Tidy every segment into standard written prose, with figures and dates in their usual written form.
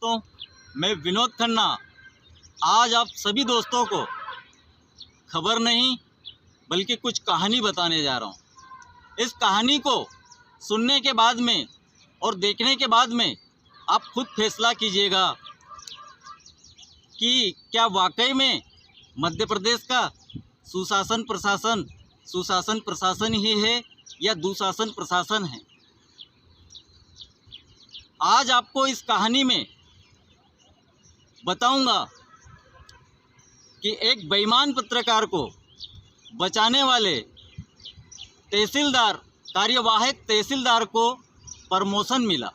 दोस्तों, मैं विनोद खन्ना आज आप सभी दोस्तों को खबर नहीं बल्कि कुछ कहानी बताने जा रहा हूँ। इस कहानी को सुनने के बाद में और देखने के बाद में आप खुद फैसला कीजिएगा कि क्या वाकई में मध्य प्रदेश का सुशासन प्रशासन ही है या दुशासन प्रशासन है। आज आपको इस कहानी में बताऊंगा कि एक बेईमान पत्रकार को बचाने वाले तहसीलदार, कार्यवाहक तहसीलदार को प्रमोशन मिला।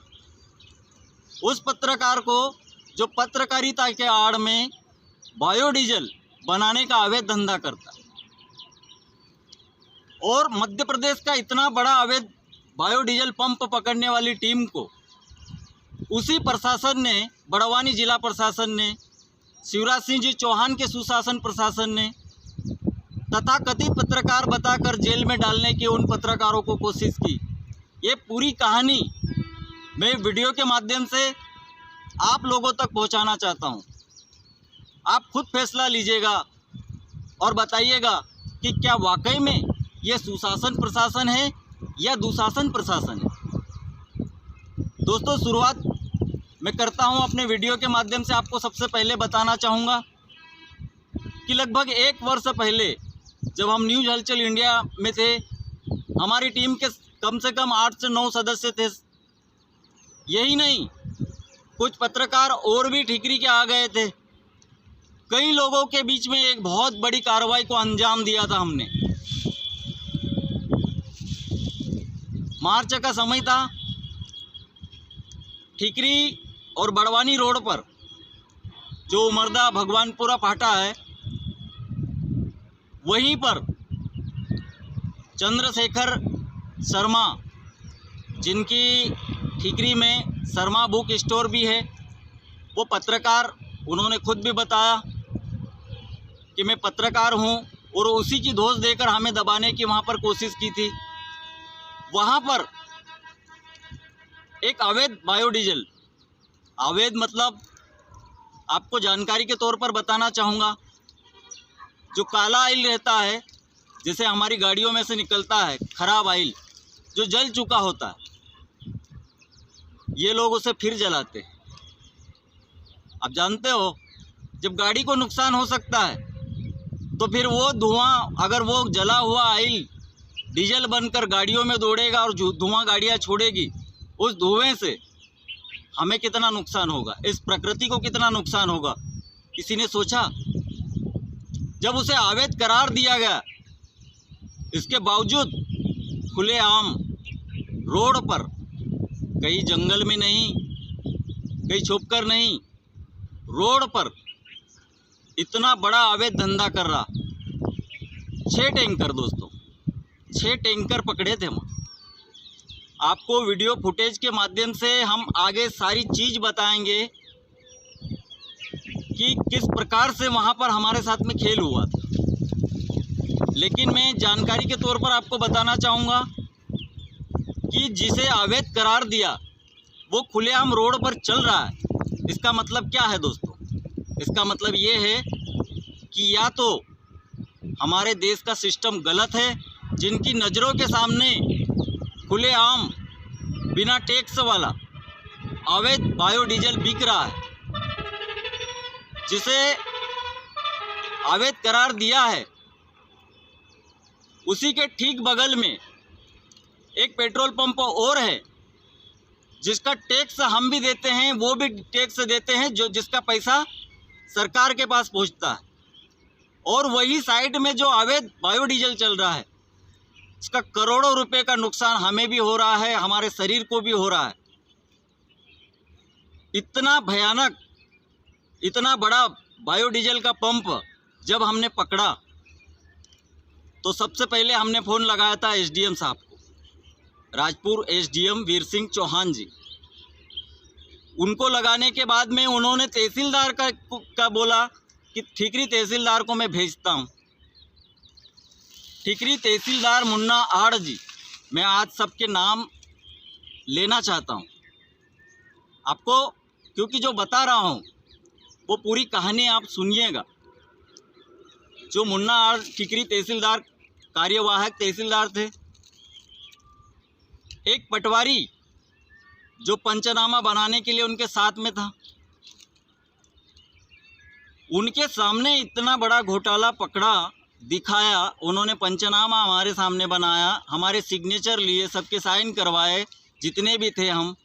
उस पत्रकार को जो पत्रकारिता के आड़ में बायोडीजल बनाने का अवैध धंधा करता है और मध्य प्रदेश का इतना बड़ा अवैध बायोडीजल पंप पकड़ने वाली टीम को उसी प्रशासन ने, बड़वानी जिला प्रशासन ने, शिवराज सिंह जी चौहान के सुशासन प्रशासन ने तथाकथित पत्रकार बताकर जेल में डालने की उन पत्रकारों को कोशिश की। ये पूरी कहानी मैं वीडियो के माध्यम से आप लोगों तक पहुंचाना चाहता हूं। आप खुद फैसला लीजिएगा और बताइएगा कि क्या वाकई में ये सुशासन प्रशासन है या दुशासन प्रशासन है। दोस्तों, शुरुआत मैं करता हूं अपने वीडियो के माध्यम से। आपको सबसे पहले बताना चाहूँगा कि लगभग 1 वर्ष पहले जब हम न्यूज़ हलचल इंडिया में थे, हमारी टीम के कम से कम 8 से 9 सदस्य थे। यही नहीं, कुछ पत्रकार और भी ठीकरी के आ गए थे। कई लोगों के बीच में एक बहुत बड़ी कार्रवाई को अंजाम दिया था हमने। मार्च का समय था। ठीकरी और बड़वानी रोड पर जो उमरदा भगवानपुरा फाटा है, वहीं पर चंद्रशेखर शर्मा, जिनकी ठीकरी में शर्मा बुक स्टोर भी है, वो पत्रकार, उन्होंने खुद भी बताया कि मैं पत्रकार हूं और उसी की धौंस देकर हमें दबाने की वहां पर कोशिश की थी। वहां पर एक अवैध बायोडीजल, अवैध मतलब आपको जानकारी के तौर पर बताना चाहूँगा, जो काला ऑयल रहता है, जैसे हमारी गाड़ियों में से निकलता है खराब ऑयल जो जल चुका होता है, ये लोग उसे फिर जलाते हैं। आप जानते हो, जब गाड़ी को नुकसान हो सकता है तो फिर वो धुआं, अगर वो जला हुआ ऑयल डीजल बनकर गाड़ियों में दौड़ेगा और धुआं गाड़ियाँ छोड़ेगी, उस धुएं से हमें कितना नुकसान होगा, इस प्रकृति को कितना नुकसान होगा, किसी ने सोचा? जब उसे अवैध करार दिया गया, इसके बावजूद खुलेआम रोड पर, कहीं जंगल में नहीं, कहीं छुपकर नहीं, रोड पर इतना बड़ा अवैध धंधा कर रहा। 6 टैंकर दोस्तों, 6 टैंकर पकड़े थे वहाँ। आपको वीडियो फुटेज के माध्यम से हम आगे सारी चीज़ बताएंगे कि किस प्रकार से वहाँ पर हमारे साथ में खेल हुआ था। लेकिन मैं जानकारी के तौर पर आपको बताना चाहूँगा कि जिसे अवैध करार दिया वो खुलेआम रोड पर चल रहा है। इसका मतलब क्या है दोस्तों? इसका मतलब ये है कि या तो हमारे देश का सिस्टम गलत है, जिनकी नज़रों के सामने खुलेआम बिना टैक्स वाला अवैध बायोडीजल बिक रहा है, जिसे अवैध करार दिया है, उसी के ठीक बगल में एक पेट्रोल पंप और है जिसका टैक्स हम भी देते हैं, वो भी टैक्स देते हैं, जो जिसका पैसा सरकार के पास पहुंचता है। और वही साइड में जो अवैध बायोडीजल चल रहा है, इसका करोड़ों रुपए का नुकसान हमें भी हो रहा है, हमारे शरीर को भी हो रहा है। इतना भयानक, इतना बड़ा बायोडीजल का पंप जब हमने पकड़ा तो सबसे पहले हमने फ़ोन लगाया था एसडीएम साहब को, राजपुर एसडीएम वीर सिंह चौहान जी। उनको लगाने के बाद में उन्होंने तहसीलदार का बोला कि ठीकरी तहसीलदार को मैं भेजता हूँ। ठीकरी तहसीलदार मुन्ना आड़ जी, मैं आज सबके नाम लेना चाहता हूँ आपको, क्योंकि जो बता रहा हूँ वो पूरी कहानी आप सुनिएगा। जो मुन्ना आर टिकरी तहसीलदार, कार्यवाहक तहसीलदार थे, एक पटवारी जो पंचनामा बनाने के लिए उनके साथ में था, उनके सामने इतना बड़ा घोटाला पकड़ा, दिखाया, उन्होंने पंचनामा हमारे सामने बनाया, हमारे सिग्नेचर लिए, सबके साइन करवाए, जितने भी थे हम,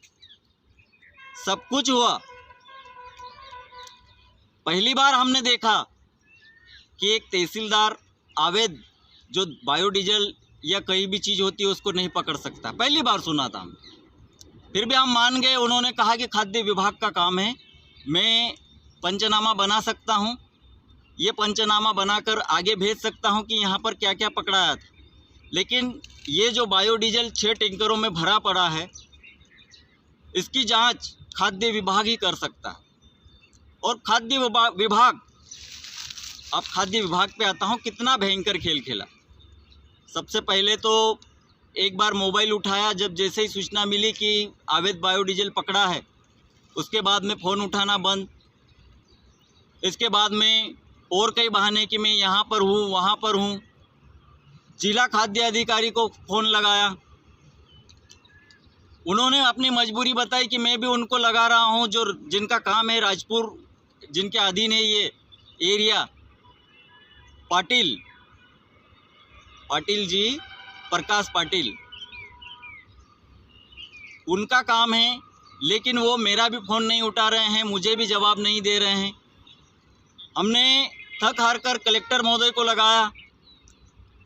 सब कुछ हुआ। पहली बार हमने देखा कि एक तहसीलदार अवैध जो बायोडीजल या कहीं भी चीज़ होती है उसको नहीं पकड़ सकता, पहली बार सुना था हम। फिर भी हम मान गए। उन्होंने कहा कि खाद्य विभाग का काम है, मैं पंचनामा बना सकता हूँ, ये पंचनामा बनाकर आगे भेज सकता हूँ कि यहाँ पर क्या क्या पकड़ाया था। लेकिन ये जो बायोडीजल 6 टैंकरों में भरा पड़ा है, इसकी जांच खाद्य विभाग ही कर सकता है। और खाद्य विभाग, अब खाद्य विभाग पे आता हूँ, कितना भयंकर खेल खेला। सबसे पहले तो एक बार मोबाइल उठाया, जब जैसे ही सूचना मिली कि अवैध बायोडीजल पकड़ा है, उसके बाद में फ़ोन उठाना बंद। इसके बाद में और कई बहाने कि मैं यहाँ पर हूँ, वहाँ पर हूँ। जिला खाद्य अधिकारी को फ़ोन लगाया, उन्होंने अपनी मजबूरी बताई कि मैं भी उनको लगा रहा हूँ जो जिनका काम है राजपुर, जिनके अधीन है ये एरिया, पाटिल जी, प्रकाश पाटिल, उनका काम है। लेकिन वो मेरा भी फ़ोन नहीं उठा रहे हैं, मुझे भी जवाब नहीं दे रहे हैं। हमने थक हार कर कलेक्टर महोदय को लगाया।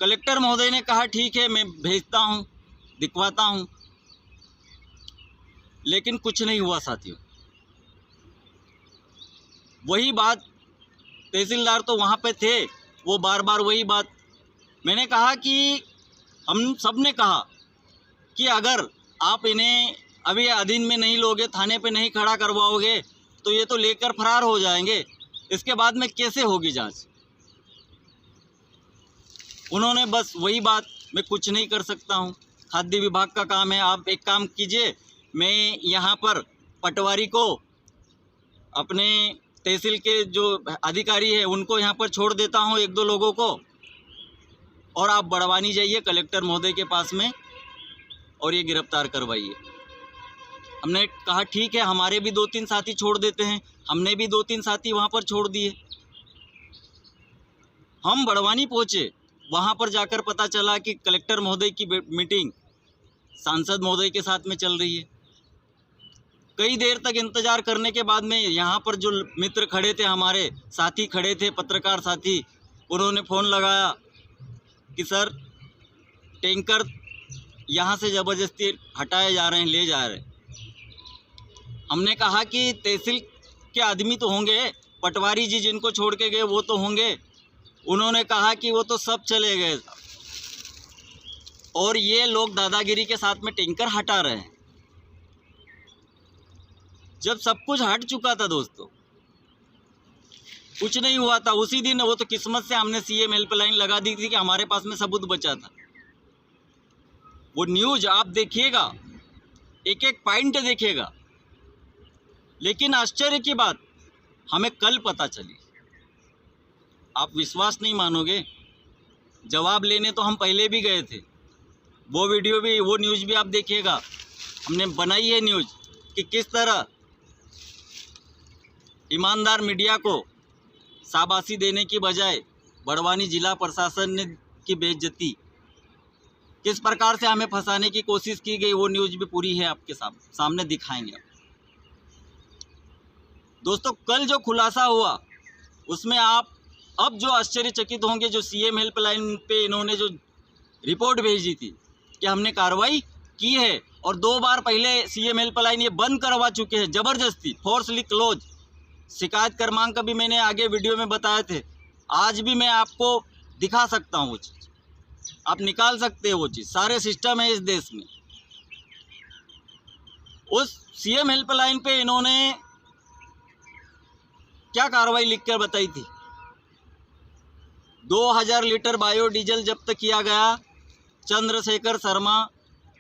कलेक्टर महोदय ने कहा ठीक है, मैं भेजता हूँ, दिखवाता हूँ। लेकिन कुछ नहीं हुआ साथियों। वही बात, तहसीलदार तो वहाँ पे थे, वो बार बार वही बात। मैंने कहा कि हम सब ने कहा कि अगर आप इन्हें अभी अधीन में नहीं लोगे, थाने पे नहीं खड़ा करवाओगे, तो ये तो लेकर फरार हो जाएंगे, इसके बाद में कैसे होगी जांच। उन्होंने बस वही बात, मैं कुछ नहीं कर सकता हूँ, खाद्य विभाग का काम है, आप एक काम कीजिए, मैं यहाँ पर पटवारी को, अपने तहसील के जो अधिकारी है उनको यहाँ पर छोड़ देता हूँ, 1-2 लोगों को, और आप बड़वानी जाइए कलेक्टर महोदय के पास में और ये गिरफ्तार करवाइए। हमने कहा ठीक है, हमारे भी 2-3 साथी छोड़ देते हैं। हमने भी 2-3 साथी वहाँ पर छोड़ दिए। हम बड़वानी पहुँचे, वहाँ पर जाकर पता चला कि कलेक्टर महोदय की मीटिंग सांसद महोदय के साथ में चल रही है। कई देर तक इंतज़ार करने के बाद में यहाँ पर जो मित्र खड़े थे, हमारे साथी खड़े थे, पत्रकार साथी, उन्होंने फ़ोन लगाया कि सर टैंकर यहाँ से ज़बरदस्ती हटाए जा रहे हैं, ले जा रहे हैं। हमने कहा कि तहसील के आदमी तो होंगे, पटवारी जी जिनको छोड़ के गए वो तो होंगे। उन्होंने कहा कि वो तो सब चले गए और ये लोग दादागिरी के साथ में टैंकर हटा रहे हैं। जब सब कुछ हट चुका था दोस्तों, कुछ नहीं हुआ था, उसी दिन वो तो किस्मत से हमने सीएम हेल्पलाइन लगा दी थी कि हमारे पास में सबूत बचा था। वो न्यूज़ आप देखिएगा, एक एक पॉइंट देखिएगा। लेकिन आश्चर्य की बात हमें कल पता चली, आप विश्वास नहीं मानोगे। जवाब लेने तो हम पहले भी गए थे, वो वीडियो भी, वो न्यूज़ भी आप देखिएगा, हमने बनाई है न्यूज़ कि किस तरह ईमानदार मीडिया को शाबाशी देने की बजाय बड़वानी जिला प्रशासन ने की बेइज्जती, किस प्रकार से हमें फंसाने की कोशिश की गई, वो न्यूज़ भी पूरी है आपके सामने दिखाएंगे। दोस्तों कल जो खुलासा हुआ उसमें आप अब जो आश्चर्यचकित होंगे, जो सीएम हेल्पलाइन पे इन्होंने जो रिपोर्ट भेजी थी कि हमने कार्रवाई की है, और 2 बार पहले सीएम हेल्पलाइन ये बंद करवा चुके हैं ज़बरदस्ती, फोर्सली क्लोज। शिकायत क्रमांक भी मैंने आगे वीडियो में बताए थे, आज भी मैं आपको दिखा सकता हूँ वो चीज़, आप निकाल सकते हैं वो चीज़, सारे सिस्टम है इस देश में। उस सीएम हेल्पलाइन पे इन्होंने क्या कार्रवाई लिखकर बताई थी? 2000 लीटर बायोडीजल जब्त किया गया, चंद्रशेखर शर्मा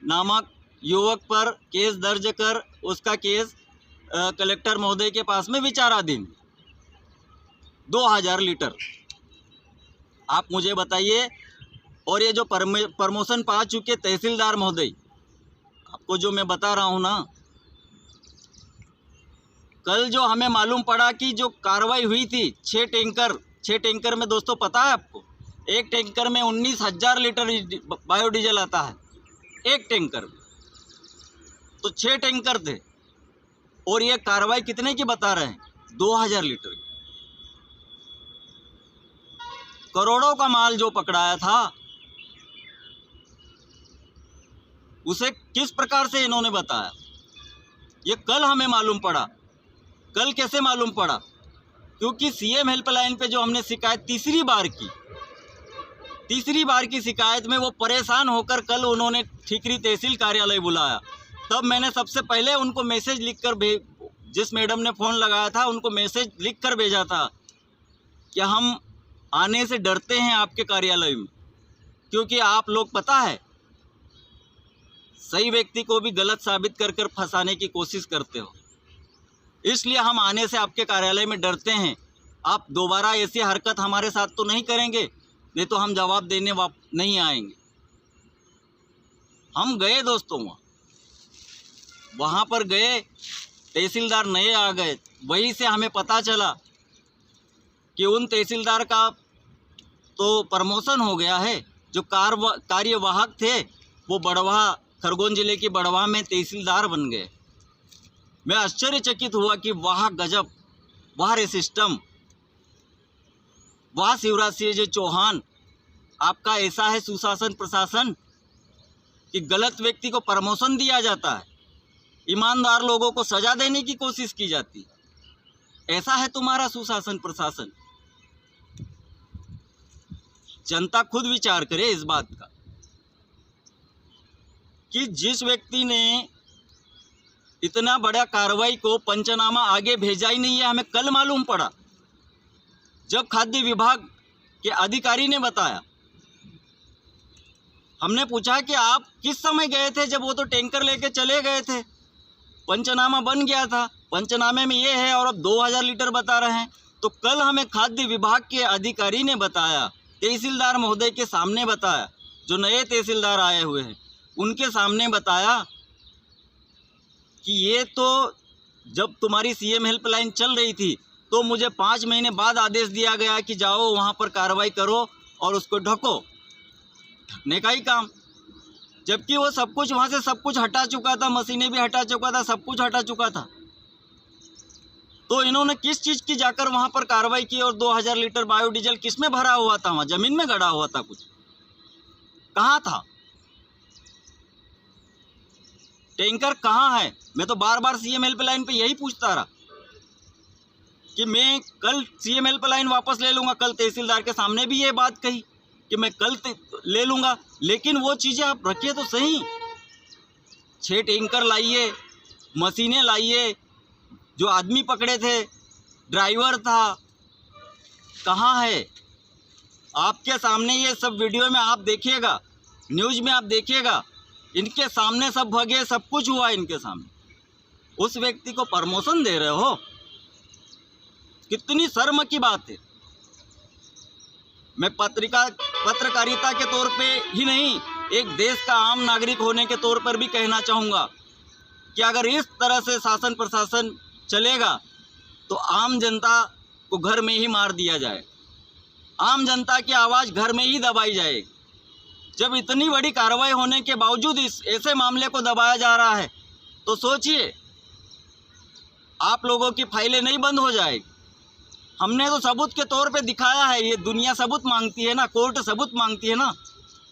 नामक युवक पर केस दर्ज कर उसका केस कलेक्टर महोदय के पास में विचाराधीन 2000 लीटर। आप मुझे बताइए। और ये जो प्रमोशन पा चुके तहसीलदार महोदय, आपको जो मैं बता रहा हूँ ना, कल जो हमें मालूम पड़ा कि जो कार्रवाई हुई थी 6 टैंकर में, दोस्तों पता है आपको, एक टैंकर में 19,000 लीटर बायोडीजल आता है, एक टैंकर में। तो 6 टैंकर थे और ये कार्रवाई कितने की बता रहे हैं? 2000 लीटर की। करोड़ों का माल जो पकड़ाया था उसे किस प्रकार से इन्होंने बताया, ये कल हमें मालूम पड़ा। कल कैसे मालूम पड़ा? क्योंकि सीएम हेल्पलाइन पे जो हमने शिकायत तीसरी बार की शिकायत में वो परेशान होकर कल उन्होंने ठीकरी तहसील कार्यालय बुलाया। तब मैंने सबसे पहले उनको मैसेज लिखकर जिस मैडम ने फ़ोन लगाया था उनको मैसेज लिखकर भेजा था कि हम आने से डरते हैं आपके कार्यालय में, क्योंकि आप लोग पता है सही व्यक्ति को भी गलत साबित कर फंसाने की कोशिश करते हो, इसलिए हम आने से आपके कार्यालय में डरते हैं। आप दोबारा ऐसी हरकत हमारे साथ तो नहीं करेंगे, नहीं तो हम जवाब देने नहीं आएंगे। हम गए दोस्तों, वहाँ पर गए, तहसीलदार नए आ गए। वहीं से हमें पता चला कि उन तहसीलदार का तो प्रमोशन हो गया है। जो कार्यवाहक थे वो बड़वाह, खरगोन जिले की बड़वाह में तहसीलदार बन गए। मैं आश्चर्यचकित हुआ कि वाह गजब, वाह रे सिस्टम, वाह शिवराज सिंह चौहान, आपका ऐसा है सुशासन प्रशासन कि गलत व्यक्ति को प्रमोशन दिया जाता है, ईमानदार लोगों को सजा देने की कोशिश की जाती है। ऐसा है तुम्हारा सुशासन प्रशासन। जनता खुद विचार करे इस बात का कि जिस व्यक्ति ने इतना बड़ा कार्रवाई को पंचनामा आगे भेजा ही नहीं है। हमें कल मालूम पड़ा जब खाद्य विभाग के अधिकारी ने बताया। हमने पूछा कि आप किस समय गए थे? जब वो तो टैंकर लेके चले गए थे, पंचनामा बन गया था, पंचनामे में ये है और अब 2000 लीटर बता रहे हैं। तो कल हमें खाद्य विभाग के अधिकारी ने बताया, तहसीलदार महोदय के सामने बताया, जो नए तहसीलदार आए हुए हैं उनके सामने बताया कि ये तो जब तुम्हारी सीएम हेल्पलाइन चल रही थी तो मुझे 5 महीने बाद आदेश दिया गया कि जाओ वहाँ पर कार्रवाई करो और उसको ढको, ढकने का ही काम। जबकि वो सब कुछ वहाँ से सब कुछ हटा चुका था, मशीनें भी हटा चुका था, सब कुछ हटा चुका था। तो इन्होंने किस चीज़ की जाकर वहाँ पर कार्रवाई की? और 2000 लीटर बायोडीजल किस में भरा हुआ था? वहाँ ज़मीन में गड़ा हुआ था, कुछ कहाँ था? टैंकर कहाँ है? मैं तो बार बार सीएम हेल्पलाइन पे यही पूछता रहा कि मैं कल सीएम हेल्पलाइन वापस ले लूँगा। कल तहसीलदार के सामने भी ये बात कही कि मैं कल ले लूँगा, लेकिन वो चीज़ें आप रखिए तो सही। 6 टैंकर लाइए, मशीनें लाइए, जो आदमी पकड़े थे, ड्राइवर था, कहाँ है? आपके सामने ये सब वीडियो में आप देखिएगा, न्यूज़ में आप देखिएगा, इनके सामने सब भगे, सब कुछ हुआ इनके सामने। उस व्यक्ति को प्रमोशन दे रहे हो? कितनी शर्म की बात है। मैं पत्रकारिता के तौर पे ही नहीं, एक देश का आम नागरिक होने के तौर पर भी कहना चाहूँगा कि अगर इस तरह से शासन प्रशासन चलेगा तो आम जनता को घर में ही मार दिया जाए, आम जनता की आवाज़ घर में ही दबाई जाएगी। जब इतनी बड़ी कार्रवाई होने के बावजूद इस ऐसे मामले को दबाया जा रहा है तो सोचिए, आप लोगों की फाइलें नहीं बंद हो जाएगी। हमने तो सबूत के तौर पे दिखाया है, ये दुनिया सबूत मांगती है ना, कोर्ट सबूत मांगती है ना,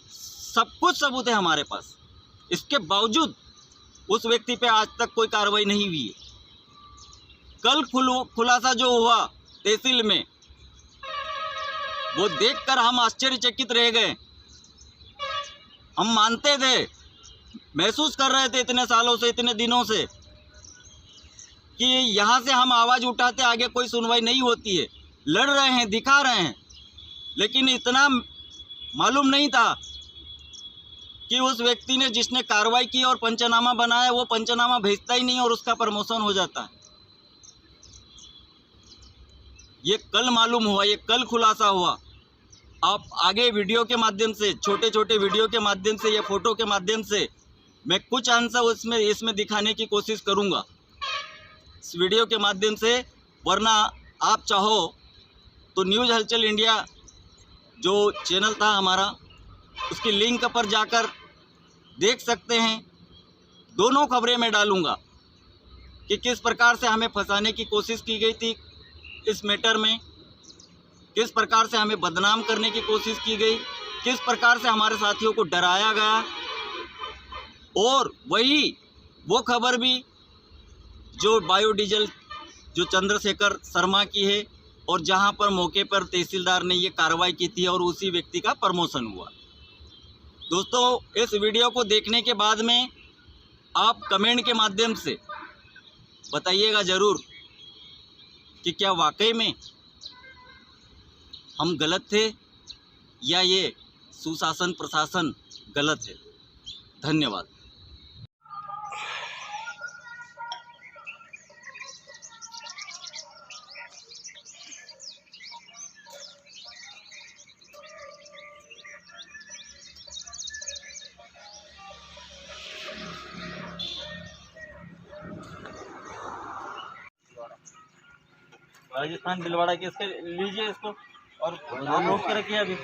सब कुछ सबूत है हमारे पास। इसके बावजूद उस व्यक्ति पे आज तक कोई कार्रवाई नहीं हुई है। कल खुलासा जो हुआ तहसील में, वो देखकर हम आश्चर्यचकित रह गए। हम मानते थे, महसूस कर रहे थे इतने सालों से, इतने दिनों से कि यहाँ से हम आवाज़ उठाते आगे कोई सुनवाई नहीं होती है, लड़ रहे हैं, दिखा रहे हैं, लेकिन इतना मालूम नहीं था कि उस व्यक्ति ने जिसने कार्रवाई की और पंचनामा बनाया वो पंचनामा भेजता ही नहीं और उसका प्रमोशन हो जाता है। ये कल मालूम हुआ, ये कल खुलासा हुआ। आप आगे वीडियो के माध्यम से, छोटे छोटे वीडियो के माध्यम से या फोटो के माध्यम से मैं कुछ आंसर इसमें दिखाने की कोशिश करूंगा इस वीडियो के माध्यम से। वरना आप चाहो तो न्यूज़ हलचल इंडिया जो चैनल था हमारा, उसकी लिंक पर जाकर देख सकते हैं। दोनों खबरें मैं डालूंगा कि किस प्रकार से हमें फंसाने की कोशिश की गई थी इस मैटर में, किस प्रकार से हमें बदनाम करने की कोशिश की गई, किस प्रकार से हमारे साथियों को डराया गया। और वही वो खबर भी जो बायोडीजल जो चंद्रशेखर शर्मा की है, और जहां पर मौके पर तहसीलदार ने ये कार्रवाई की थी और उसी व्यक्ति का प्रमोशन हुआ। दोस्तों, इस वीडियो को देखने के बाद में आप कमेंट के माध्यम से बताइएगा ज़रूर कि क्या वाकई में हम गलत थे या ये सुशासन प्रशासन गलत है। धन्यवाद। राजस्थान भिलवाड़ा के इसके लीजिए इसको और आप रोक के रखिए। अभी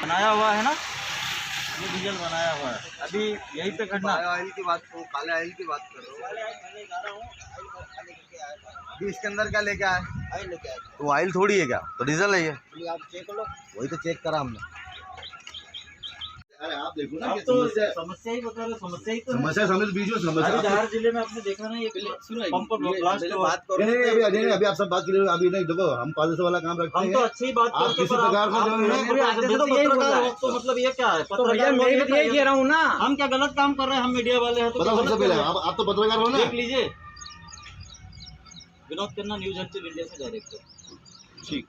बनाया हुआ है ना, ये डीजल बनाया हुआ है। अभी यहीं पे खड़ना। ऑयल की बात करो, काले ऑयल की बात करो। अभी इसके अंदर क्या लेके आए? ऑयल लेके आए। तो ऑयल थोड़ी है क्या, तो डीजल है ये। आप चेक लो, वही तो चेक करा हमने। अरे आप देखो ना, आप तो समस्या ही बता रहे हो। समस्या ही तो समस्या समझ बीच में समस्या। अभी धार जिले में आपने देखा ना, ये पंप ब्लास्ट बात करो। अभी आप सब बात कर रहे हो। अभी नहीं, देखो हम पॉलिसी वाला काम रखते हैं। हम तो अच्छी ही बात आप किसी प्रकार से तो मतलब ये क्या है, पत्रकार मैं यही कह रहा हूँ ना। हम क्या गलत काम कर रहे हैं? हम मीडिया वाले हैं तो आप तो पत्रकार हो ना। देख लीजिए, विनोद खन्ना, न्यूज़ हलचल इंडिया से डायरेक्टर। ठीक,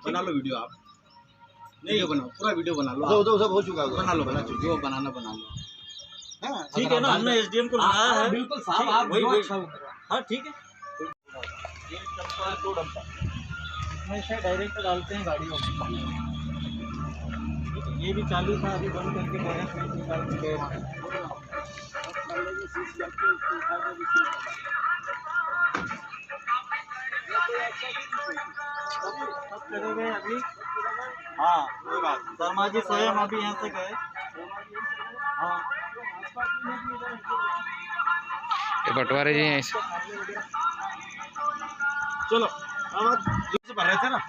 बना लो वीडियो। आप नहीं बनाओ, पूरा वीडियो बना लो। तो सब हो चुका है, बना लो, जो बनाना बना लो। हाँ, ठीक है ना, हमने एसडीएम को लगाया है। बिल्कुल साहब, आप वही सब। हाँ ठीक है। ये डंपर, 2 डंपर इसमें से डायरेक्ट डालते हैं गाड़ियों में। ये भी चालू था, अभी बंद करके गैस में निकाल के गए वहाँ। सब चले गए अभी। हाँ, कोई बात। शर्मा जी स्वयं अभी यहाँ से गए। हाँ, ये बंटवारे जी हैं इस। चलो अब भर रहे थे ना।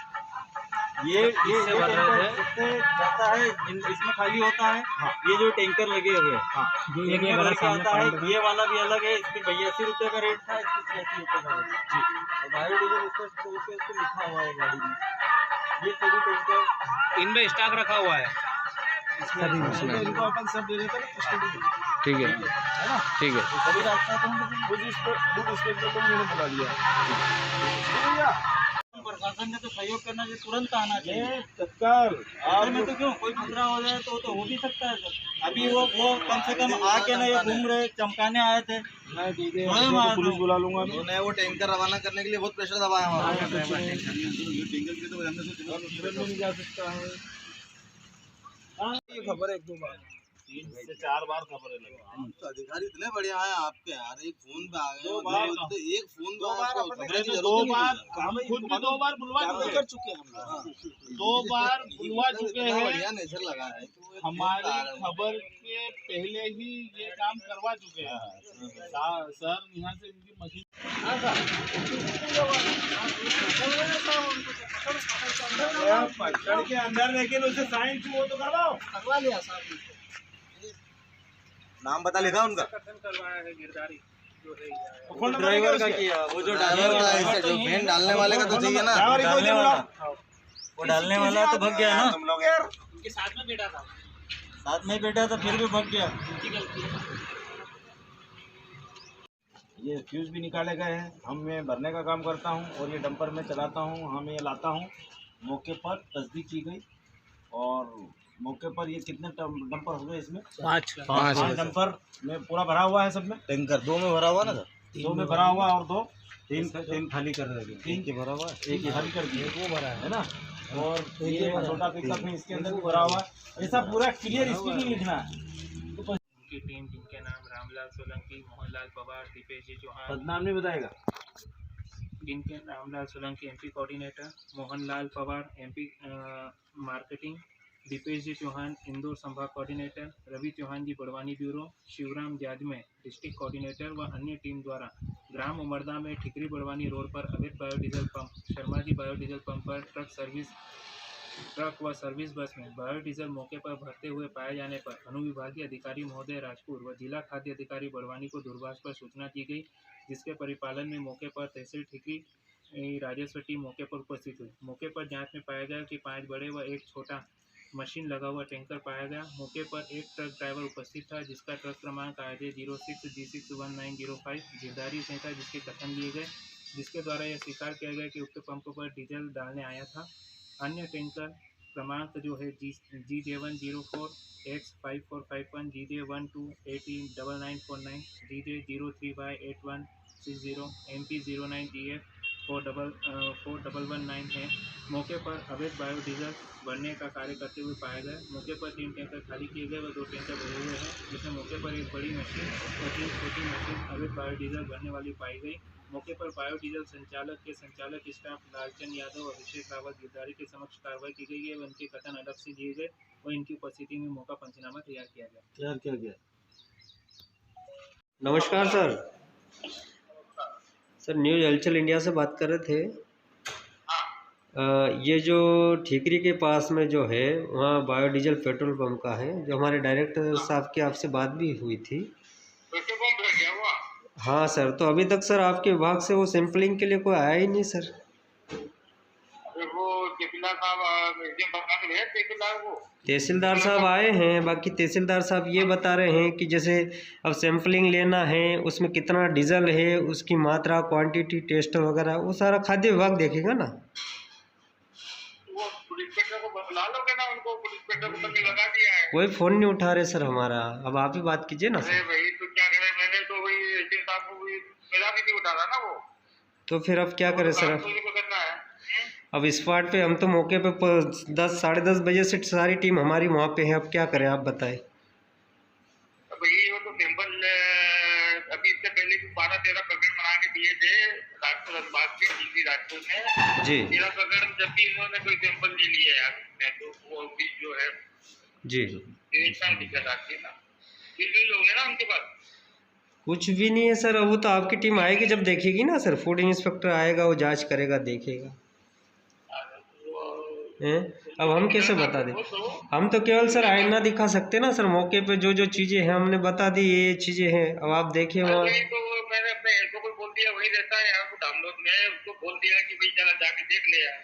ये इससे जाता है, इसमें खाली होता है। हाँ। ये जो टैंकर लगे हुए हैं, ये भर के आता है। ये वाला भी अलग है, इसके 82 रुपये का रेट था, इसके 86 रुपये का रेट। और बायोडीजल इसको लिखा हुआ है गाड़ी में। ये सभी टैंकर इनमें स्टॉक रखा हुआ है। इनको अपन सब दे देते ना। ठीक है, ठीक है। सभी रास्ता खुद इंस्पेक्टर को मैंने बुला लिया। प्रशासन ने तो सहयोग करना चाहिए, तुरंत आना चाहिए तत्काल। आप में तो क्यों कोई खतरा हो जाए तो हो भी सकता है सर। अभी वो कम से कम आके ना ये घूम रहे, चमकाने आए थे। पुलिस बुला लूंगा। उन्हें वो टैंकर रवाना करने के लिए बहुत प्रेशर दबाया हुआ है। ये खबर है 1-2 बार, 3 से 4 बार खबरें लगी। तो अधिकारी इतने बढ़िया है आपके यार, एक फोन पे आ गए। दो बार, तो एक फोन पे 2 बार आपको अपने खबरें की में जरूरत 2 नहीं बार है। हम खुद भी 2 बार बुलवा कर चुके हैं हम। 2 बार बुलवा चुके हैं। बढ़िया नेचर लगा है। हमारी खबर के पहले ही ये काम करवा चुके हैं सर। यहाँ से इनकी मशीन पकड़ के अंदर, लेकिन उसे साइन वो तो करवा लिया सर। नाम बता लिखा उनका। ड्राइवर का किया, वो जो जो पेन डालने वाले का तो चाहिए ना। वो डालने वाला तो भग गया ना। तुम लोग यार उनके साथ में बैठा था, फिर भी भग गया। ये फ्यूज भी निकाले गए हैं। हम मैं भरने का काम करता हूँ और ये डंपर में चलाता हूँ। हम ये लाता हूँ। मौके पर तस्दीक की गई और मौके पर ये कितने डंपर हो गए इसमें? 5 डंपर में पूरा भरा हुआ है। सब में टैंकर 2 में भरा हुआ ना सर। 2 में भरा हुआ और 2 तीन खाली कर रहे तीन के भरा हुआ एक खाली कर दिए वो भरा है ना और ये छोटा पिकअप में इसके अंदर भी भरा हुआ है। ऐसा पूरा क्लियर इसमें नहीं लिखना है। उनकी टीम जिनके नाम रामलाल सोलंकी, मोहनलाल पवार, दीपेश जी चौहान, बदनाम नहीं बताएगा। जिनके Ramlal Solanki MP coordinator, Mohanlal Pawar MP marketing, Dipesh ji Chauhan Indore संभाग coordinator, Ravi Chauhan ji Barwani bureau, Shivram Jajme district coordinator व अन्य टीम द्वारा ग्राम उमरदा में ठिकरी बड़वानी रोड पर अवैध biodiesel pump Sharma ji biodiesel pump पर ट्रक व सर्विस बस में बायोडीजल मौके पर भरते हुए पाए जाने पर अनुविभागीय अधिकारी महोदय राजपुर व जिला खाद्य अधिकारी बड़वानी को दूरभाष पर सूचना की गई, जिसके परिपालन में मौके पर तहसील ठिकरी राजस्व टीम मौके पर उपस्थित हुई। मौके पर जांच में पाया गया कि 5 बड़े व एक छोटा मशीन लगा हुआ टैंकर पाया गया। मौके पर एक ट्रक ड्राइवर उपस्थित था जिसका ट्रक क्रमांक IJ 06G61905 गिरदारी से था, जिसके कथन लिए गए, जिसके द्वारा यह स्वीकार किया गया कि उक्त पंप पर डीजल डालने आया था। अन्य टैंकर क्रमांक जो है GJ104 X5451 GJ12809949 GJ03Y8160 MP09DF 4119 है। मौके पर अवैध बायोडीजल भरने का कार्य करते हुए पाए गए। मौके पर 3 टैंकर खाली किए गए व 2 टैंकर भरे हुए हैं, जिसमें मौके पर एक बड़ी मशीन और 3 छोटी मशीन अवैध बायोडीजल भरने वाली पाई गई। मौके पर बायोडीजल संचालक के संचालक स्टाफ लालचंद यादव और अभिषेक रावत गिरदारी के समक्ष कार्रवाई की गई है व इनके कथन अलग से दिए गए और इनकी उपस्थिति में मौका पंचनामा तैयार किया गया। तैयार किया गया। नमस्कार सर न्यूज़ हलचल इंडिया से बात कर रहे थे। ये जो ठीकरी के पास में जो है वहाँ बायोडीजल पेट्रोल पंप का है, जो हमारे डायरेक्टर साहब की आपसे बात भी हुई थी। पेट्रोल पंप है क्या हुआ? हाँ सर, तो अभी तक सर आपके विभाग से वो सैंपलिंग के लिए कोई आया ही नहीं सर। वो तहसीलदार साहब एसडीएम बता के गए तहसीलदार को। तहसीलदार साहब आए हैं, बाकी तहसीलदार साहब ये बता रहे हैं कि जैसे अब सैंपलिंग लेना है, उसमें कितना डीजल है, उसकी मात्रा, क्वांटिटी, टेस्ट वगैरह वो सारा खाद्य विभाग देखेगा ना। वो पुलिस इंस्पेक्टर को बुला लोगे ना, उनको पुलिस इंस्पेक्टर को तो लगा दिया है। कोई फ़ोन नहीं उठा रहे सर हमारा, अब आप ही बात कीजिए ना अरे सर। भाई तो क्या करें, मैंने तो वही एसडीएम साहब को भी मेरा भी नहीं उठा रहा ना वो। तो फिर अब क्या करें सर? तो उनको करना है। अब स्पॉट पे हम तो मौके पे 10 साढ़े 10 बजे से सारी टीम हमारी वहाँ पे है, अब क्या करें आप बताएं। भाई वो तो सैंपल अभी इससे पहले भी 12-13 प्रकरण बना के दिए थे राजपुर अखबार के डीसी राजपुर में जी 13 प्रकरण, जब भी इन्होंने कोई सैंपल नहीं लिया यार, तो वो भी जो है जी दिक्कत आती है ना। फिर भी लोग हैं ना उनके पास। कुछ भी नहीं है सर, अब वो तो आपकी टीम आएगी जब देखेगी ना सर, फूड इंस्पेक्टर आएगा, वो जांच करेगा, देखेगा हैं। अब हम कैसे बता दें? हम तो केवल सर आईना दिखा सकते ना सर, मौके पे जो जो चीज़ें हैं हमने बता दी, ये चीज़ें हैं, अब आप देखिए वहाँ। तो मैंने अपने हेडको को बोल दिया, वही रहता है यहाँ को डाउनलोड में, उसको बोल दिया कि भाई चला जाके देख ले यार।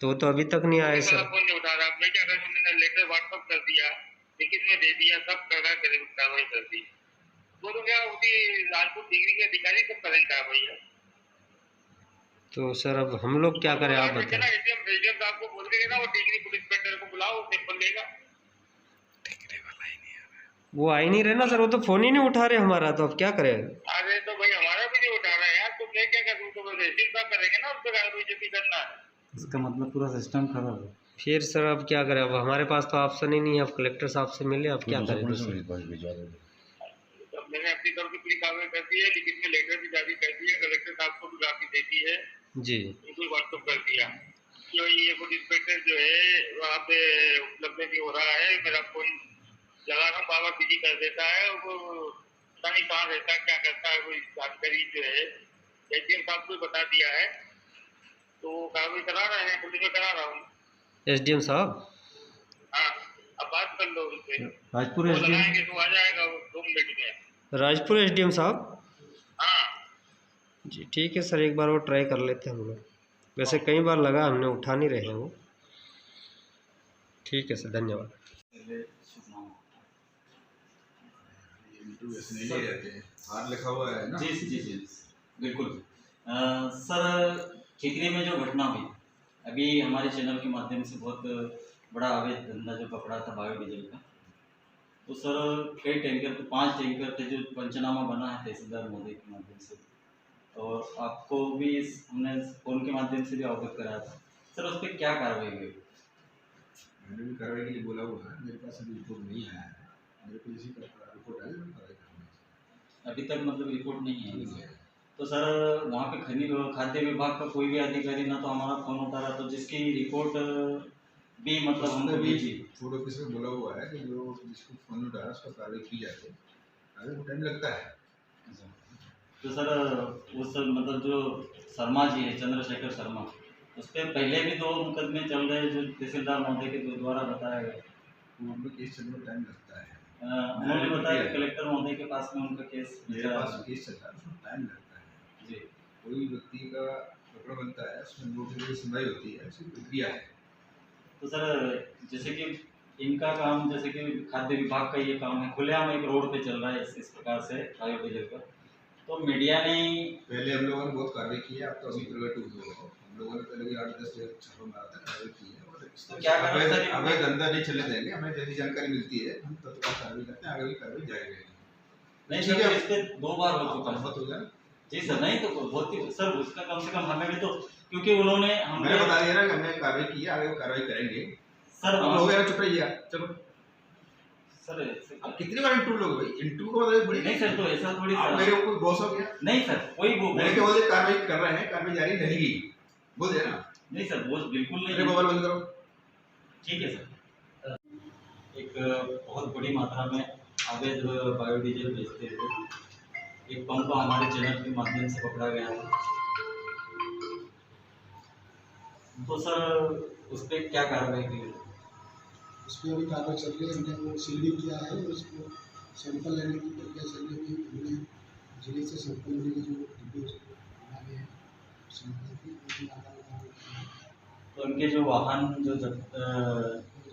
तो अभी तक नहीं आए सर। फोन नहीं उठा रहा, मैं क्या करूँ, मैंने लेटर व्हाट्सअप कर दिया, लिखित में दे दिया, सब कार्रवाई कर दी। वो तो क्या उसी राजपुर डिग्री के अधिकारी सब करेंगे कार्रवाई है। तो सर अब हम लोग क्या करें आप बताएं। एसडीएम साहब को बोल देंगे ना, वो डिग्री पुलिस इंस्पेक्टर को बुलाओ, सैंपल लेगा। वो आ ही नहीं रहे ना सर, वो तो फ़ोन ही नहीं उठा रहे हमारा, तो अब क्या करें। अरे तो भाई हमारा भी नहीं उठा रहा है यार, तो मैं क्या करूँ, तो एसडीएम साहब करेंगे ना, उस पर कार्रवाई जो भी करना है। इसका मतलब पूरा सिस्टम खराब है। फिर सर अब क्या करें, अब हमारे पास तो ऑप्शन ही नहीं है, अब कलेक्टर साहब से मिले, अब क्या करें। तो मैंने अपनी तरफ से पूरी कार्रवाई कर दी है, लेकिन मैं लेटर भी जारी कर दी है, कलेक्टर साहब को भी काफी दे दी है जी उनको व्हाट्सअप कर दिया कि ये फूड इंस्पेक्टर जो है वहाँ पे उपलब्ध नहीं हो रहा है, मेरा फोन लगा रहा हूँ, बाबा बिजी कर देता है, वो पता नहीं कहाँ रहता है, क्या करता है, कोई जानकारी जो है एसडीएम साहब को बता दिया है, तो कार्रवाई करा रहे हैं, पुलिस में करा रहा हूँ। एसडीएम साहब, हाँ अब बात कर लो उनसे, राजपुर वो एसडीएम लगाएंगे तो आ जाएगा वो 2 मिनट में। राजपुर एसडीएम साहब हाँ जी ठीक है सर, एक बार वो ट्राई कर लेते हैं हम लोग, वैसे कई बार लगा, हमने उठा नहीं रहे हैं वो। ठीक है सर, धन्यवाद। लिखा हुआ है ना। जी जी जी बिल्कुल। सर ठिकरी में जो घटना हुई, अभी हमारे चैनल के माध्यम से बहुत बड़ा अवैध धंधा जो पकड़ा था बायोडीजल का, तो सर कई टैंकर, तो 5 टैंकर थे जो पंचनामा बना है तहसीलदार महोदय के माध्यम से, और आपको भी हमने फ़ोन के माध्यम से भी अवगत कराया था सर, उस पर क्या कार्रवाई हुई? मैंने भी कार्रवाई के लिए बोला हुआ है, मेरे पास अभी रिपोर्ट नहीं आया है। मेरे को इसी का रिपोर्ट आया तो कार्रवाई करूँगा। अभी तक मतलब रिपोर्ट नहीं है। तो सर वहाँ पे खाद्य विभाग का कोई भी अधिकारी ना तो हमारा फ़ोन उठा रहा, तो जिसकी रिपोर्ट भी मतलब हमने भेजी, फूड ऑफिस में बोला हुआ है कि जो जिसको फ़ोन उठाया उसका कार्रवाई की जाए। कार्रवाई को टाइम लगता है। तो सर उस मतलब जो शर्मा जी है, चंद्रशेखर शर्मा, उस पर पहले भी 2 मुकदमे चल रहे जो तहसीलदार महोदय के द्वारा बताया गया। उनका केस चलने में टाइम लगता है। उन्होंने बताया कि कलेक्टर महोदय के पास में उनका केस मेरे पास केस चलता है, उसमें टाइम लगता है जी। कोई व्यक्ति का प्रकरण बनता है, उसमें नोटिस की सुनवाई होती है, उसकी प्रक्रिया है। तो सर जैसे कि इनका काम, जैसे कि खाद्य विभाग का ये काम है, खुलेआम एक रोड पे चल रहा है इस प्रकार से बायोडीजल पर, तो मीडिया ने पहले हम लोगों ने बहुत कार्रवाई की है। अब तो अभी प्रगति हुई है। हम लोगों ने पहले भी 8-10 जगह छापा मारा था, कार्रवाई की है। और तो क्या करें सर? अवैध धंधा नहीं चलने देंगे। हमें जैसी जानकारी मिलती है हम तत्काल कार्रवाई करते हैं, आगे भी कार्रवाई जारी रहेगी। नहीं ठीक सर, है। इस पे 2 बार हो चुका है। बहुत हो गया जी सर, नहीं तो बहुत ही सर, उसका कम से कम हमें भी तो, क्योंकि उन्होंने मैंने बता दिया ना कि हमने कार्रवाई की है, आगे कार्रवाई करेंगे। सर अब हो गया ना, चुप रहिए चलो। सर अब कितनी बार इंटरव्यू लोगे भाई? इंटरव्यू को बताइए बड़ी नहीं सर, तो ऐसा थोड़ी आप सर, मेरे को कोई बॉस हो गया? नहीं सर, कोई वो मैंने क्या बोले कार्रवाई कर रहे हैं, कार्रवाई जारी रहेगी, बोल दिया ना। नहीं सर, वो बिल्कुल मेरे नहीं। मोबाइल बंद करो। ठीक है सर। एक बहुत बड़ी मात्रा में अवैध बायोडीजल बेचते थे, एक पंप हमारे चैनल के माध्यम से पकड़ा गया था। तो सर उस पर क्या कार्रवाई की? उस पर अभी कार्रवाई चल रही है। हमने वो सीडी किया है, उसको सैंपल लेने की प्रक्रिया चल रही है। हमने जिले से सैंपल लेने की जो डिब्बे बनाए हैं, सैंपल की उनकी आधार। तो उनके जो वाहन जो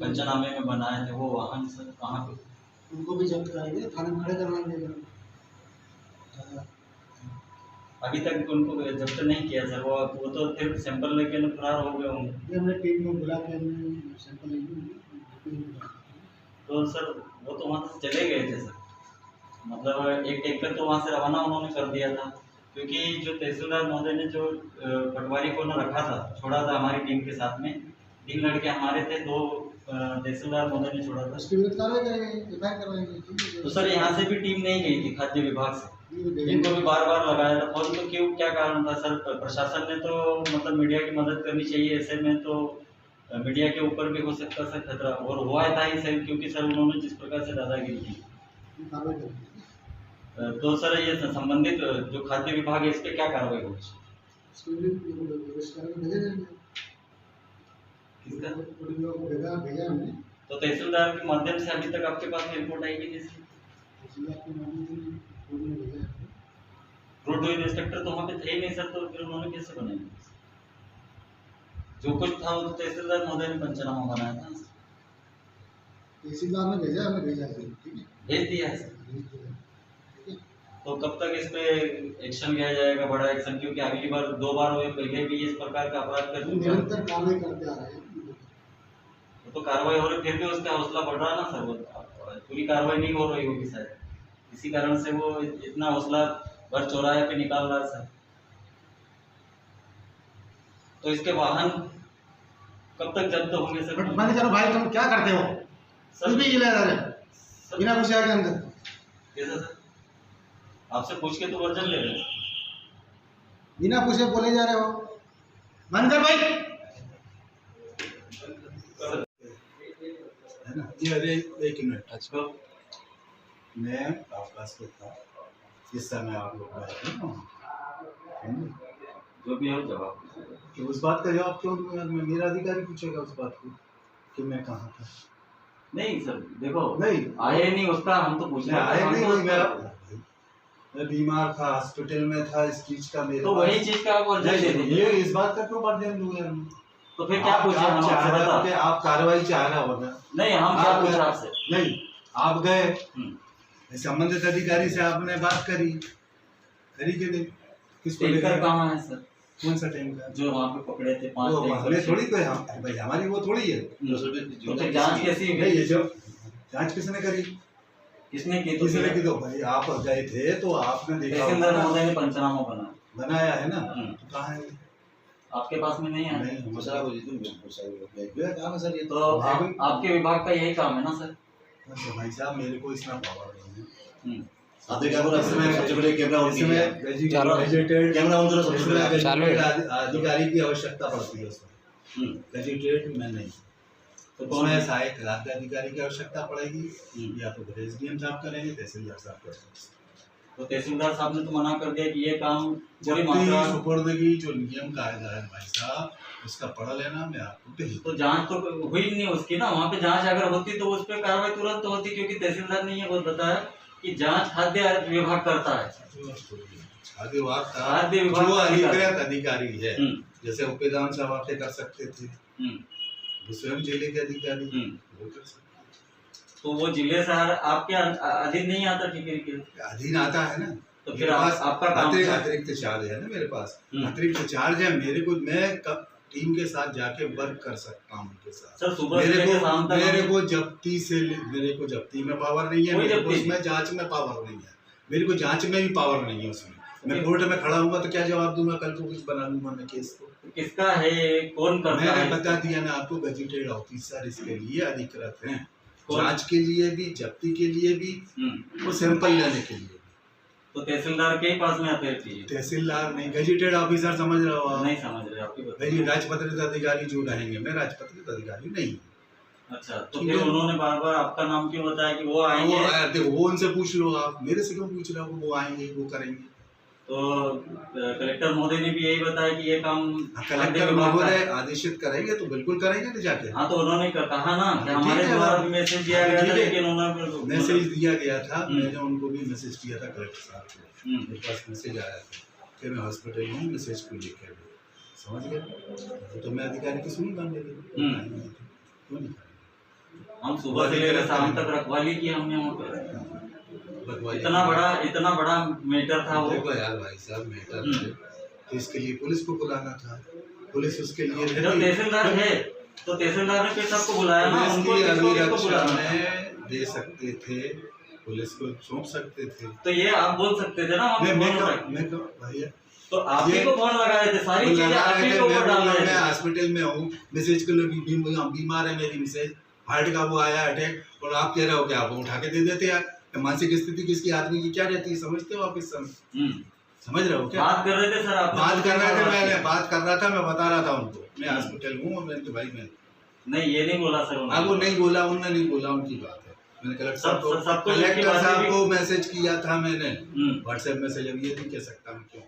पंचनामे में बनाए थे, वो वाहन सर कहाँ पे? उनको भी जब्त करेंगे, थाने में खड़े करवाएंगे। अभी तक उनको जब्त नहीं किया सर, वो तो फिर सैंपल लेके ना फरार हो गए होंगे। ये हमने टीम को बुला के हमने सैंपल लेंगे। तो सर वो तो वहाँ से चले गए थे सर, मतलब एक टैंकर तो वहाँ से रवाना उन्होंने कर दिया था, क्योंकि जो तहसीलदार महोदय ने जो पटवारी को ना रखा था, छोड़ा था हमारी टीम के साथ में, 3 लड़के हमारे थे, 2 तहसीलदार महोदय ने छोड़ा था। उसके विरुद्ध कार्रवाई करेंगे, एफआईआर करवाएंगे। तो सर यहाँ से भी टीम नहीं गई थी खाद्य विभाग से, इनको भी बार बार लगाया था फोन। तो क्यों, क्या कारण था सर? प्रशासन ने तो मतलब मीडिया की मदद करनी चाहिए, ऐसे में तो मीडिया के ऊपर भी हो सकता सर खतरा, और हुआ था ही सर, क्योंकि सर उन्होंने जिस प्रकार से दादागिरी की। कार्रवाई करेंगे। तो सर ये संबंधित जो खाद्य विभाग है, इस पर क्या कार्रवाई होगी? उसके विरुद्ध अरेस्ट करके भेजे जाएंगे। किसका? को भेजा हमने। तो तहसीलदार के माध्यम से अभी तक आपके पास में रिपोर्ट आएगी जैसे? तहसीलदार के माध्यम से कोर्ट में भेजा है। रोड इंस्पेक्टर तो वहाँ पे थे ही नहीं सर, तो फिर उन्होंने कैसे बनाया? जो कुछ था वो तो तहसीलदार महोदय ने पंचनामा बनाया था। तहसीलदार ने भेजा, हमें भेजा है। ठीक है, भेज दिया है सर। भेज दिया है। ठीक है। तो कब तक इस पे एक्शन लिया जाएगा, बड़ा एक्शन? क्योंकि अगली बार 2 बार हुए, पहले भी इस प्रकार का अपराध कर चुके हैं। निरंतर कार्रवाई करते आ रहे हैं। तो कार्रवाई हो रही, फिर भी उसका हौसला बढ़ रहा है ना सर। वो पूरी कार्रवाई नहीं हो रही होगी शायद, इसी कारण से वो इतना हौसला भर चौराहे पे निकाल रहा है सर। तो इसके वाहन कब तक जब्त होंगे सर? मैंने चलो भाई, तुम क्या करते हो? सर भी गिला जा रहे बिना पूछे आगे अंदर। कैसा सर? आपसे पूछ के तो वर्जन ले रहे हैं। बिना पूछे बोले जा रहे हो। बंद कर भाई। है ना? ये अरे 1 मिनट। अच्छा, मैं आकाश पे था इस समय, आप लोग बैठे हैं, जो भी हो जवाब। तो उस बात का जवाब क्यों दूँ यार? मैं, मेरा अधिकारी पूछेगा उस बात को कि मैं कहाँ था। नहीं सर देखो, नहीं आए नहीं उसका हम तो पूछ रहे आए हैं। नहीं, मैं बीमार था, हॉस्पिटल में था, इस चीज का मेरे तो वही चीज का आप वर्जन दे दीजिए। ये इस बात का क्यों वर्जन दूँ यार? तो फिर क्या पूछे हम आपसे? बता। आप कार्रवाई चाह रहा हो ना? नहीं, हम क्या पूछ रहे आपसे? नहीं, आप गए संबंधित अधिकारी से, आपने बात करी कि नहीं? किसको टैंकर कहाँ है सर? कौन सा टैंकर? जो वहाँ पे पकड़े थे 5 हमें थोड़ी कोई, भाई हमारी वो थोड़ी है। तो फिर जांच कैसी नहीं, ये जो जांच किसने करी? किसने की? तो किसने की? तो भाई आप गए थे तो आपने देखा। तहसीलदार महोदय ने पंचनामा बना। बनाया है ना, तो कहाँ है? आपके पास में नहीं है? नहीं, मसला वो जी बिल्कुल सही है काम है सर। ये तो आपके विभाग का यही काम है ना सर? तो भाई साहब मेरे को इसमें पावर नहीं है। आधे कैमरा सबसे बड़े कैमरा कैमरा अधिकारी की आवश्यकता पड़ती है उसमें, गैजेटेड में नहीं। तो कौन है? सहायक राज्य अधिकारी की आवश्यकता पड़ेगी, या तो एसडीएम साहब करेंगे, तहसीलदार साहब करेंगे। तो तहसीलदार साहब ने तो मना कर दिया कि ये काम पूरी मात्रा सुपुर्दगी जो नियम कायदा है भाई साहब, उसका पढ़ा लेना मैं आपको भेज। तो जांच तो हुई नहीं उसकी ना, वहाँ पे जांच अगर होती तो उस पर कार्रवाई तुरंत होती, क्योंकि तहसीलदार ने ये बहुत बताया कि जांच खाद्य विभाग करता है। खाद्य विभाग जो अधिकृत अधिकारी है, जैसे उपविधान साहब आपसे कर सकते थे, वो स्वयं जिले के अधिकारी वो कर सकते। तो वो जिले से आपके अधीन नहीं आता? ठीक है, अधीन आता है ना। तो फिर आपका काम अतिरिक्त चार्ज है ना मेरे पास, अतिरिक्त चार्ज है मेरे को। मैं टीम के साथ जाके वर्क कर सकता हूँ उनके साथ। सर सुबह से लेकर शाम तक मेरे को जब्ती में पावर नहीं है, मेरे को उसमें जांच में पावर नहीं है, मेरे को जांच में भी पावर नहीं है उसमें। मैं कोर्ट में खड़ा हूँगा तो क्या जवाब दूंगा? कल को कुछ बना लूंगा मैं केस को। किसका है, कौन करता है? मैंने बता दिया ना आपको, गजेटेड ऑफिसर इसके लिए अधिकृत हैं, जांच के लिए भी, जब्ती के लिए भी, और सैंपल लेने के लिए। तो तहसीलदार के ही पास में आते हैं? तहसीलदार नहीं, गजेटेड ऑफिसर समझ रहे हो आप? नहीं समझ रहे आपकी बात। राजपत्रित अधिकारी जो रहेंगे, मैं राजपत्रित अधिकारी नहीं। अच्छा, तो फिर उन्होंने बार बार आपका नाम क्यों बताया कि वो आएंगे? वो उनसे पूछ लो आप, मेरे से क्यों पूछ रहे हो? वो आएंगे, वो करेंगे। तो कलेक्टर महोदय ने भी यही बताया कि ये काम कलेक्टर महोदय आदेशित करेंगे तो बिल्कुल करेंगे ना जाके। हाँ, तो उन्होंने कहा ना कि हमारे द्वारा भी मैसेज दिया गया था, लेकिन उन्होंने मैसेज दिया गया था, मैंने उनको भी मैसेज किया था कलेक्टर साहब को, मेरे पास मैसेज आया था कि मैं हॉस्पिटल हूँ, मैसेज को लेकर। समझ गए? तो मैं अधिकारी की सुनूंगा मेरी, क्यों नहीं? हम सुबह से लेकर शाम तक रखवाली की हमने वहाँ पर। इतना बड़ा मैटर था वो। देखो यार भाई साहब, मैटर तो इसके लिए पुलिस को बुलाना था, पुलिस उसके लिए जो तहसीलदार है, तो तहसीलदार ने फिर सबको बुलाया ना, उनको दे सकते थे, पुलिस को सौंप सकते थे। तो ये आप बोल सकते थे ना? भैया तो आप ही को फोन लगाए थे, सारी चीजें आप ही को डाल रहे थे। मैं हॉस्पिटल में हूँ, मैसेज के लोग बीमार है, मेरी मैसेज हार्ट का वो आया अटैक, और आप कह रहे हो कि आप उठा के दे देते यार। मानसिक स्थिति किसकी आदमी की क्या रहती है, समझते हो आप इस समय? समझ रहे हो क्या? बात कर रहे थे सर आप? बात कर रहे थे, मैं बात कर रहा था, मैं बता रहा था उनको मैं हॉस्पिटल हूँ, और मैंने भाई मैं नहीं, ये नहीं बोला सर। वो नहीं बोला, उन्होंने नहीं बोला, उनकी बात है। मैंने कलेक्टर साहब को मैसेज किया था मैंने, व्हाट्सएप मैसेज। अब ये नहीं कह सकता मैं क्यों।